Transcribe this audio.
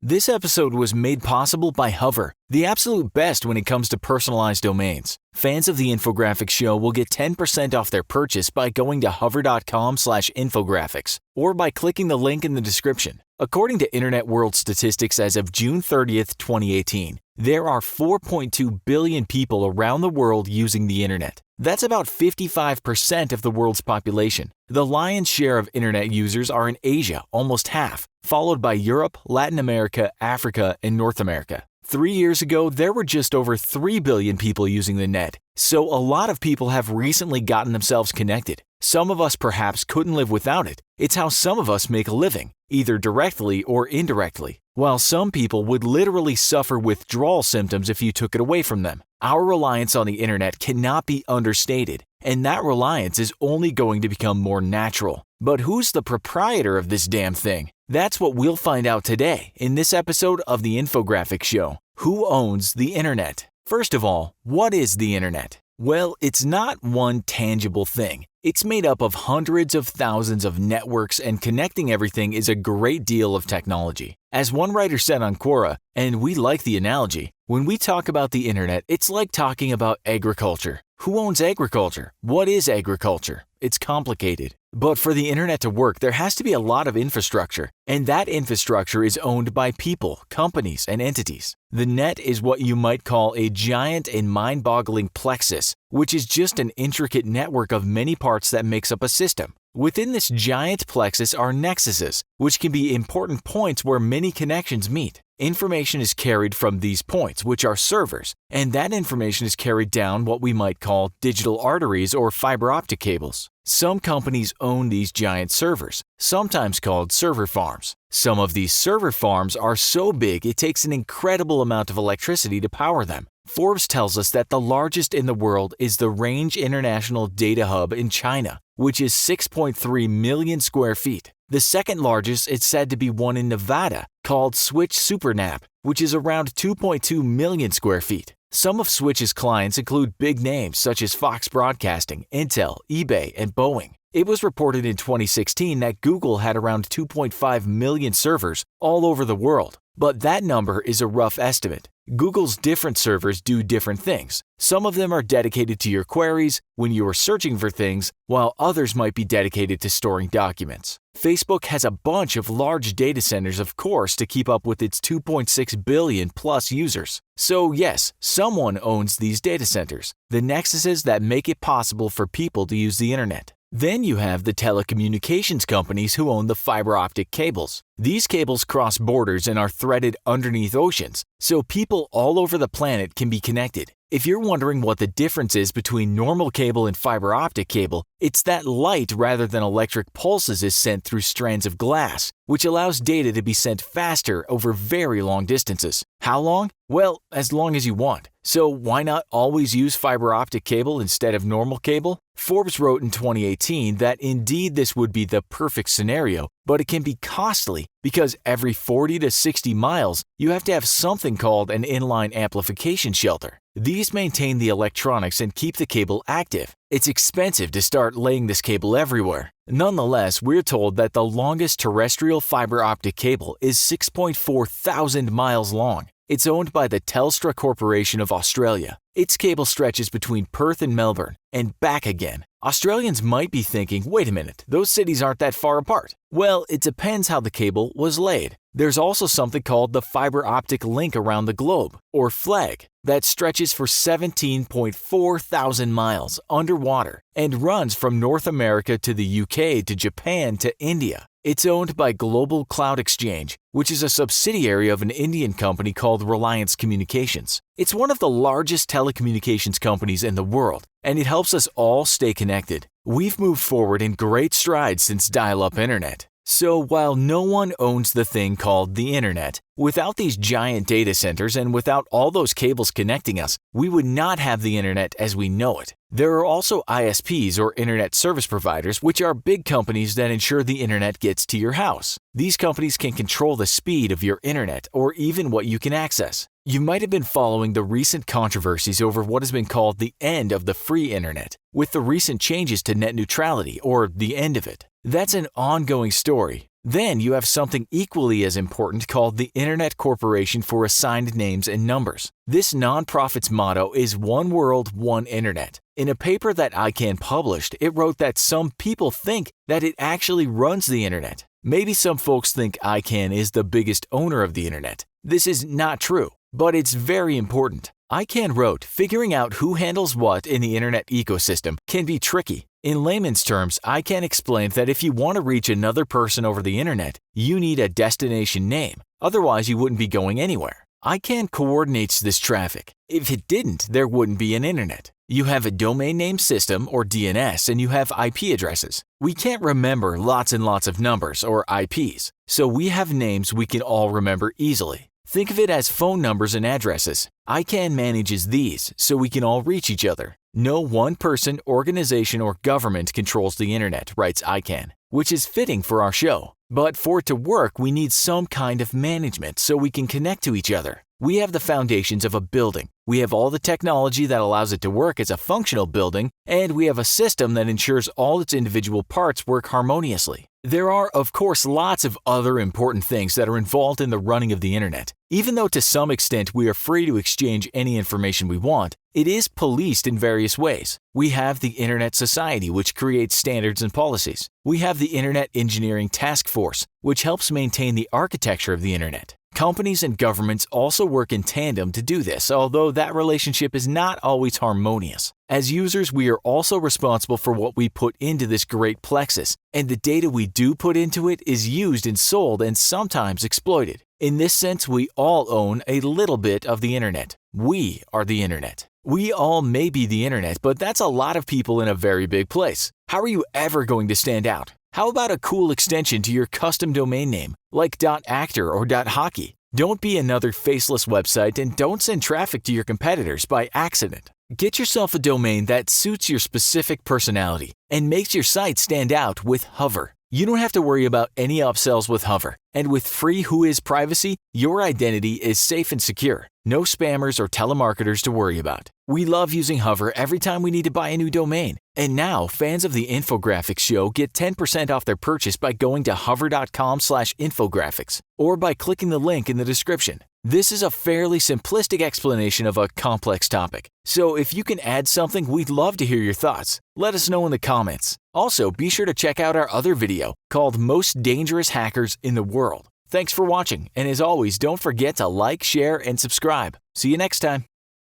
This episode was made possible by Hover, the absolute best when it comes to personalized domains. Fans of the Infographics Show will get 10% off their purchase by going to hover.com/infographics or by clicking the link in the description. According to Internet World Statistics as of June 30th, 2018, there are 4.2 billion people around the world using the Internet. That's about 55% of the world's population. The lion's share of Internet users are in Asia, almost half, followed by Europe, Latin America, Africa, and North America. 3 years ago, there were just over 3 billion people using the net, so a lot of people have recently gotten themselves connected. Some of us perhaps couldn't live without it. It's how some of us make a living, either directly or indirectly, while some people would literally suffer withdrawal symptoms if you took it away from them. Our reliance on the internet cannot be understated, and that reliance is only going to become more natural. But who's the proprietor of this damn thing? That's what we'll find out today in this episode of the Infographics Show. Who owns the internet? First of all, what is the internet? Well, it's not one tangible thing. It's made up of hundreds of thousands of networks, and connecting everything is a great deal of technology. As one writer said on Quora, and we like the analogy, when we talk about the internet, it's like talking about agriculture. Who owns agriculture? What is agriculture? It's complicated. But for the internet to work, there has to be a lot of infrastructure, and that infrastructure is owned by people, companies, and entities. The net is what you might call a giant and mind-boggling plexus, which is just an intricate network of many parts that makes up a system. Within this giant plexus are nexuses, which can be important points where many connections meet. Information is carried from these points, which are servers, and that information is carried down what we might call digital arteries or fiber optic cables. Some companies own these giant servers, sometimes called server farms. Some of these server farms are so big it takes an incredible amount of electricity to power them. Forbes tells us that the largest in the world is the Range International Data Hub in China, which is 6.3 million square feet. The second largest is said to be one in Nevada, called Switch SuperNAP, which is around 2.2 million square feet. Some of Switch's clients include big names such as Fox Broadcasting, Intel, eBay, and Boeing. It was reported in 2016 that Google had around 2.5 million servers all over the world, but that number is a rough estimate. Google's different servers do different things. Some of them are dedicated to your queries when you are searching for things, while others might be dedicated to storing documents. Facebook has a bunch of large data centers, of course, to keep up with its 2.6 billion plus users. So yes, someone owns these data centers, the nexuses that make it possible for people to use the internet. Then you have the telecommunications companies who own the fiber optic cables. These cables cross borders and are threaded underneath oceans, so people all over the planet can be connected. If you're wondering what the difference is between normal cable and fiber optic cable, it's that light rather than electric pulses is sent through strands of glass, which allows data to be sent faster over very long distances. How long? Well, as long as you want. So why not always use fiber optic cable instead of normal cable? Forbes wrote in 2018 that indeed this would be the perfect scenario, but it can be costly because every 40 to 60 miles, you have to have something called an inline amplification shelter. These maintain the electronics and keep the cable active. It's expensive to start laying this cable everywhere. Nonetheless, we're told that the longest terrestrial fiber optic cable is 6.4 thousand miles long. It's owned by the Telstra Corporation of Australia. Its cable stretches between Perth and Melbourne, and back again. Australians might be thinking, wait a minute, those cities aren't that far apart. Well, it depends how the cable was laid. There's also something called the fiber optic link around the globe, or FLAG, that stretches for 17.4 thousand miles underwater and runs from North America to the UK to Japan to India. It's owned by Global Cloud Exchange, which is a subsidiary of an Indian company called Reliance Communications. It's one of the largest telecommunications companies in the world, and it helps us all stay connected. We've moved forward in great strides since dial-up internet. So while no one owns the thing called the internet, without these giant data centers and without all those cables connecting us, we would not have the internet as we know it. There are also ISPs or internet service providers, which are big companies that ensure the internet gets to your house. These companies can control the speed of your internet or even what you can access. You might have been following the recent controversies over what has been called the end of the free internet, with the recent changes to net neutrality or the end of it. That's an ongoing story. Then you have something equally as important called the Internet Corporation for Assigned Names and Numbers. This nonprofit's motto is One World, One Internet. In a paper that ICANN published, it wrote that some people think that it actually runs the Internet. Maybe some folks think ICANN is the biggest owner of the Internet. This is not true, but it's very important. ICANN wrote, figuring out who handles what in the Internet ecosystem can be tricky. In layman's terms, ICANN explained that if you want to reach another person over the Internet, you need a destination name. Otherwise, you wouldn't be going anywhere. ICANN coordinates this traffic. If it didn't, there wouldn't be an Internet. You have a domain name system, or DNS, and you have IP addresses. We can't remember lots and lots of numbers, or IPs, so we have names we can all remember easily. Think of it as phone numbers and addresses. ICANN manages these so we can all reach each other. No one person, organization, or government controls the Internet, writes ICANN, which is fitting for our show. But for it to work, we need some kind of management so we can connect to each other. We have the foundations of a building. We have all the technology that allows it to work as a functional building, and we have a system that ensures all its individual parts work harmoniously. There are, of course, lots of other important things that are involved in the running of the Internet. Even though to some extent we are free to exchange any information we want, it is policed in various ways. We have the Internet Society, which creates standards and policies. We have the Internet Engineering Task Force, which helps maintain the architecture of the Internet. Companies and governments also work in tandem to do this, although that relationship is not always harmonious. As users, we are also responsible for what we put into this great plexus, and the data we do put into it is used and sold and sometimes exploited. In this sense, we all own a little bit of the Internet. We are the Internet. We all may be the Internet, but that's a lot of people in a very big place. How are you ever going to stand out? How about a cool extension to your custom domain name, like .actor or .hockey? Don't be another faceless website, and don't send traffic to your competitors by accident. Get yourself a domain that suits your specific personality and makes your site stand out with Hover. You don't have to worry about any upsells with Hover. And with free Whois privacy, your identity is safe and secure. No spammers or telemarketers to worry about. We love using Hover every time we need to buy a new domain. And now, fans of the Infographics Show get 10% off their purchase by going to hover.com/infographics or by clicking the link in the description. This is a fairly simplistic explanation of a complex topic. So if you can add something, we'd love to hear your thoughts. Let us know in the comments. Also, be sure to check out our other video called Most Dangerous Hackers in the World. Thanks for watching, and as always, don't forget to like, share, and subscribe. See you next time.